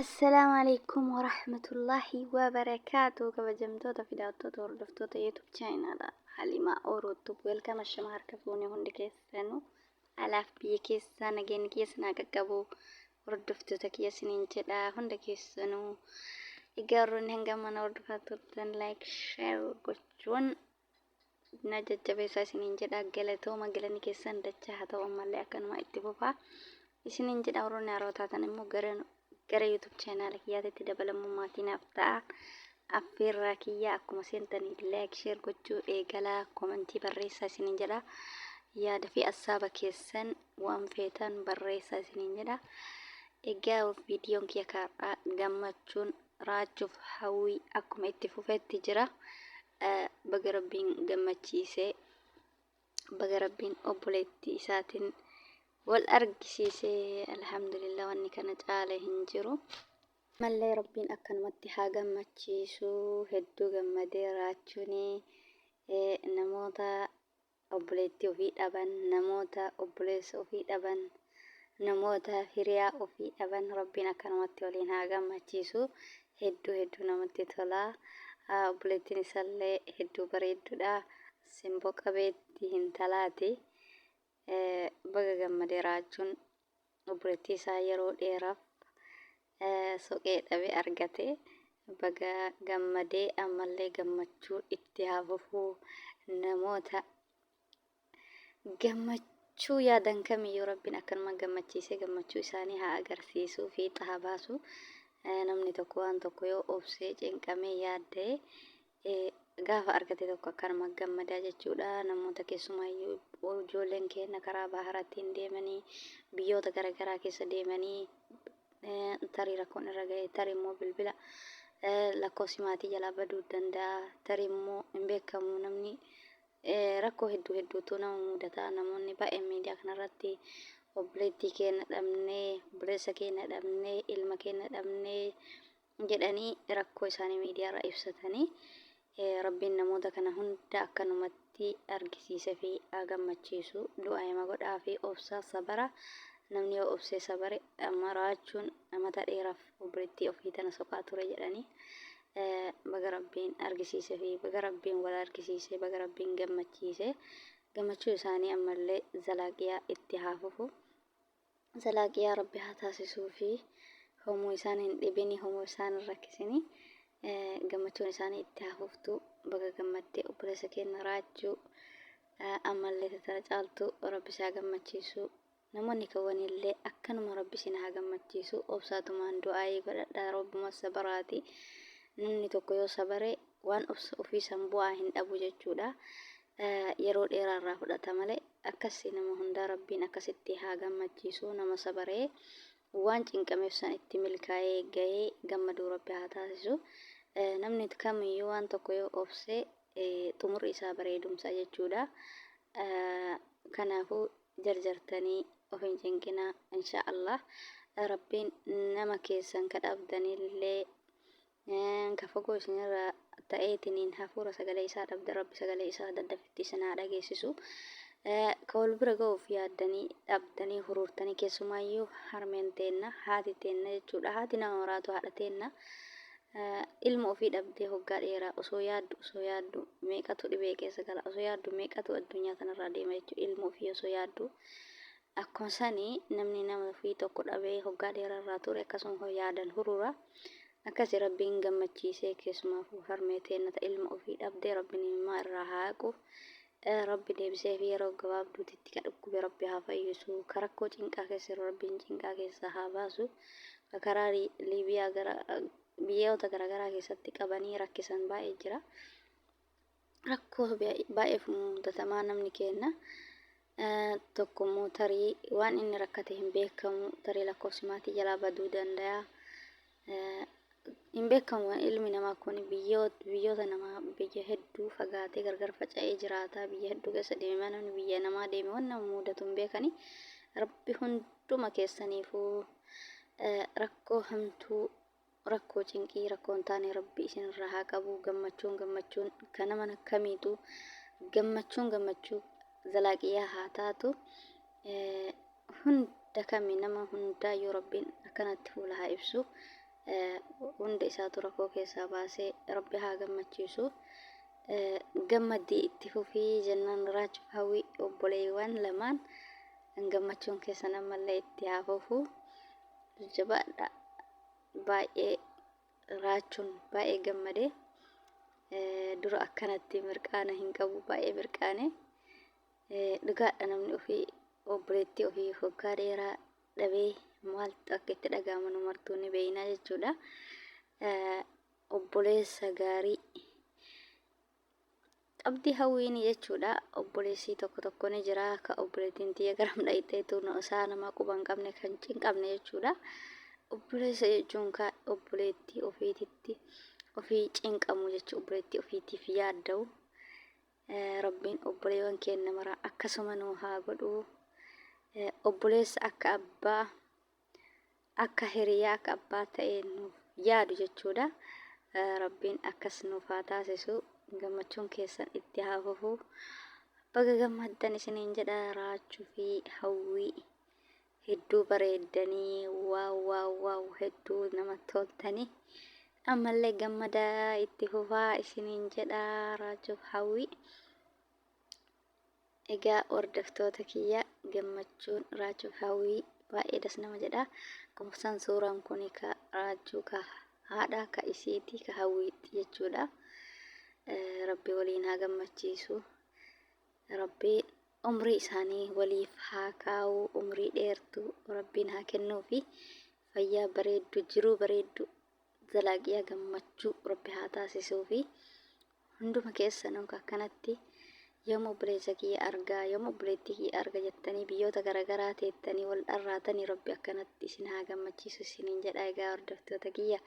السلام عليكم ورحمة الله وبركاته. كبجمتوتا في داوتوتا وردفتوتا يوتيوب channel حليمة أوروتوب ويلكم الشمار كفوني هندي كيسانو ألاف بي كيسانا جين كيسنا كقبو وردفتوتا كيسنين جدا هندي كيسانو إيجارون هنجمان وردفتوتا لايك شير قشون نجد بيسا سنين جدا قلتو ما قلني كيسان دجاها تو أما اللي أكن ما اتبوفا سنين جدا وروني عروتاتا نمو gara YouTube channel kiyyaatti dabalamummaatiinaaf ta'a. Affeerraa kiyya akkuma seentanii like share gochuu eegalaa komentii barreessaa isiniin jedha. Yaada fi assaaba keessan waan feetan barreessaa isiniin jedha. Egaa viidiyoon kiyya karaa gammachuun raachuuf hawwii akkuma itti fufetti jira. Baga Rabbiin gammachiisee baga Rabbiin obboleettii isaatiin wal argisiisee alhamdulillah wanni kana caala hin jiru. Mallee Rabbiin akkanumatti haa gammachiisu. Hedduu gammadee raachuuni namoota obboleettii ofii dhaban, namoota obboleessa ofii dhaban, namoota hiriyaa ofii dhaban Rabbiin akkanumatti waliin haa gammachiisu. Hedduu namatti tola. Obboleettiin isaallee hedduu bareedduudha. Simboo qabeetti hin talaati. Baga gammadee raachuun obboleettii isaa yeroo dheeraaf soqee dhabe argate. Baga gammadee ammallee gammachuu itti haa fufuu. Namoota gammachuu yaadan kamiyyuu Rabbiin akkanuma gammachiisee gammachuu isaanii haa agarsiisuu fi haa baasu. Namni tokko waan tokko yoo obsee cinqamee yaaddee gaafa argate tokko akkanuma gammadaa jechuudha. Namoota keessumaayyuu ijoolleen keenya karaa baharattiin deemanii biyyoota garaagaraa keessa deemanii tarii rakkoon irra ga'e, tarii immoo bilbila lakkoofsi maatii jalaa baduu danda'a, tarii immoo hin beekamu namni rakkoo hedduutu nama mudata. Namoonni baay'een miidiyaa kanarratti obboleettii keenya dhabnee, obboleessa keenya dhabnee, ilma keenya dhabnee jedhanii rakkoo isaanii miidiyaarra ibsatanii. Rabbiin namoota kana hunda akkanumatti argisiisee fi gammachiisu. Du'aa hima godhaa fi obsaa sabara. Namni yoo obsee sabare amma raachuun mata dheeraaf obboleettii ofii tana soqaa ture jedhanii. Baga Rabbiin argisiisee fi baga Rabbiin wal argisiisee baga Rabbiin gammachiisee gammachuu isaanii ammallee zalaaqiyaa itti haa fufu. Zalaaqiyaa Rabbi haa taasisuu fi homuu isaan hin dhibini, homuu isaan hin rakkisini. Gammachuun isaanii itti haa fuftu. Baga gammaddee obboleessa keenya raachuu ammallee tattara caaltu Rabbi isaa gammachiisu. Namoonni kawwanillee akkanuma Rabbi isin haa gammachiisu. Obsaatumaan du'aayii godhadhaa Rabbuma sabaraati. Namni tokko yoo sabare waan obsa ofiisan bu'aa hin dhabu jechuudha. Yeroo dheeraarraa fudhata malee akkasii nama hundaa Rabbiin akkasitti haa gammachiisu. Nama sabaree waan cinqameef san itti milkaa'ee gahee gammaduu Rabbi haa taasisu. Namni kamiyyuu waan tokko yoo obsee xumurri isaa bareedumsa jechuudha. Kanaafuu jarjartanii of hin cinqinaa inshaallah. Rabbiin nama keessan ka dhabdanillee ka fagoo isinirraa ta'eetiniin hafuura sagalee isaa dhabda Rabbi sagalee isaa daddafitti isin haa dhageessisu. Ka wal bira ga'uuf yaaddanii dhabdanii huruurtanii keessumaayyuu harmeen teenna haati teenna jechuudha. Haati nama maraatu haadha teenna. Ilma ofii dhabdee hoggaa dheeraa osoo yaaddu meeqatu dhibee keessa gala, osoo yaaddu meeqatu addunyaa kanarraa deema jechuudha. Ilma ofii osoo yaaddu akkuma sanii namni nama ofii tokko dhabee hoggaa dheeraarraa ture akkasuma yaadan hurura. Akkasii Rabbiin gammachiisee keessumaafuu harmee teennata ilma ofii dhabdee Rabbiin ilmaa irraa haa haqu. Rabbi deebisee fi yeroo gabaabduutitti ka dhukkube Rabbi haa fayyisu. Ka rakkoo cinqaa keessa Rabbiin cinqaa keessa haa baasu. Karaa Liibiyaa gara biyyoota garaagaraa keessatti qabanii rakkisan baay'ee jira. Rakkoo baay'eef mudatamaa namni keenya. Tokkommoo tarii waan inni rakkate hin beekamu, tarii lakkoofsi maatii jalaa baduu danda'a. Hin beekamu ilmi namaa kun biyyoota namaa biyya hedduu fagaatee gargar faca'ee jiraata. Biyya hedduu keessa deemee namni biyya namaa deeme waan nama mudatu hin beekani. Rabbi hunduma keessaniifuu rakkoo hamtuu, rakkoo cinqii, rakkoo hin taane Rabbi isinirraa haa qabu. Gammachuun kan nama kamiitu gammachuu zalaaqiyaa haa taatu. Hunda kami nama hundaa yoo Rabbiin akkanatti fuula haa ibsu. hunda isaatu rakkoo keessaa baasee rabbi haa gammachiisu. Gammaddii itti fufii jennaan raachuuf hawwii obboleewwan lamaan gammachuun keessan ammallee itti haa fufu. Jabaadha baay'ee raachuun baay'ee gammadee dura akkanatti mirqaana hin qabu baay'ee mirqaane dhugaadha namni ofii obboleettii ofii hoggaa dheeraa dhabee maaltu akka itti dhaga'amu martuu ni beekna jechuudha. Obboleessa gaarii qabdi hawwiin jechuudha. Obboleessii tokko ni jira ka obboleettiin tiyya garam dhayiteetu isaa nama quba hin qabne kan cinqabne jechuudha. Obboleessa jechuun ka obboleettii ofiititti ofii cinqamu jechuudha. Obboleettii ofiitiif yaadda'u. Rabbiin obboleewwan keenya mara akkasuma nu haa godhu. Obboleessa akka abbaa akka hiriyaa akka abbaa ta'ee nuuf yaadu jechuudha. Rabbiin akkas nuuf haa taasisu. Gammachuun keessan itti haa fufu. Baga gammaddan isiniin jedha. Raachuu fi hawwii hedduu bareeddanii waaw hedduu namatti toltanii ammallee gammadaa itti fufaa isiniin jedha. Raachuuf hawwii egaa hordoftoota kiyya gammachuun raachuuf hawwii baay'eedhas nama jedha. Kumsaan suuraan kun ka raachuu ka haadha ka isiiti ka hawwiitti jechuudha. Rabbi waliin haa gammachiisu. Rabbi umrii isaanii waliif haa kaa'u. Umrii dheertuu rabbiin haa kennuufi fayyaa bareeddu jiruu bareeddu zalaaqiyaa gammachuu rabbi haa taasisuufi hunduma keessanuu akkanatti yoom obboleessa kiyya argaa yoom obboleettii kiyya arga jettanii biyyoota garaagaraa teettanii wal dharraatanii rabbi akkanatti isin haa gammachiisu isiniin jedha. Egaa hordoftoota kiyya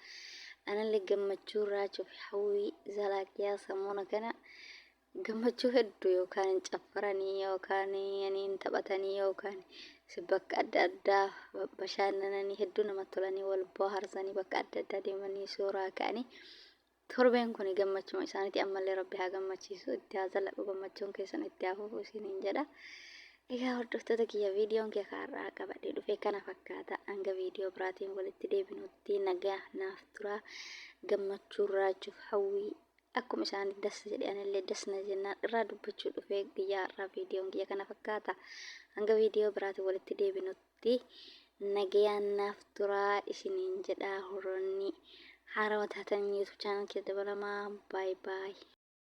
anallee gammachuu raachuuf hawwii zalaaqiyaa sammuna kana gammachuu hedduu yookaan caffaranii yookaan taphatanii yookaan bakka adda addaa bashannananii hedduu namatti tolanii wal bohaarsanii bakka adda addaa deemanii suuraa ka'anii torbeen kun gammachuma isaaniiti. Ammallee rabbi haa gammachiisu itti haa zalaqu gammachuun keessan itti haa fufu isiniin jedha. Egaa hordoftoota kiyya viidiyoon kee kaarraa qabadhee dhufee kana fakkaata. Hanga viidiyoo biraatiin walitti deebinutti nagaa naaf tura. Gammachuun raachuuf hawwii akkuma isaanii das jedhee anillee dasna jennaan irraa dubbachuu dhufee guyyaa har'aa viidiyoon kiyya kana fakkaata. Hanga viidiyoo biraatiin walitti deebinutti nagayaan naaf tura isiniin jedha. Horoonni haarawaa taatan YouTube channel kee dabalamaa. Bye bye.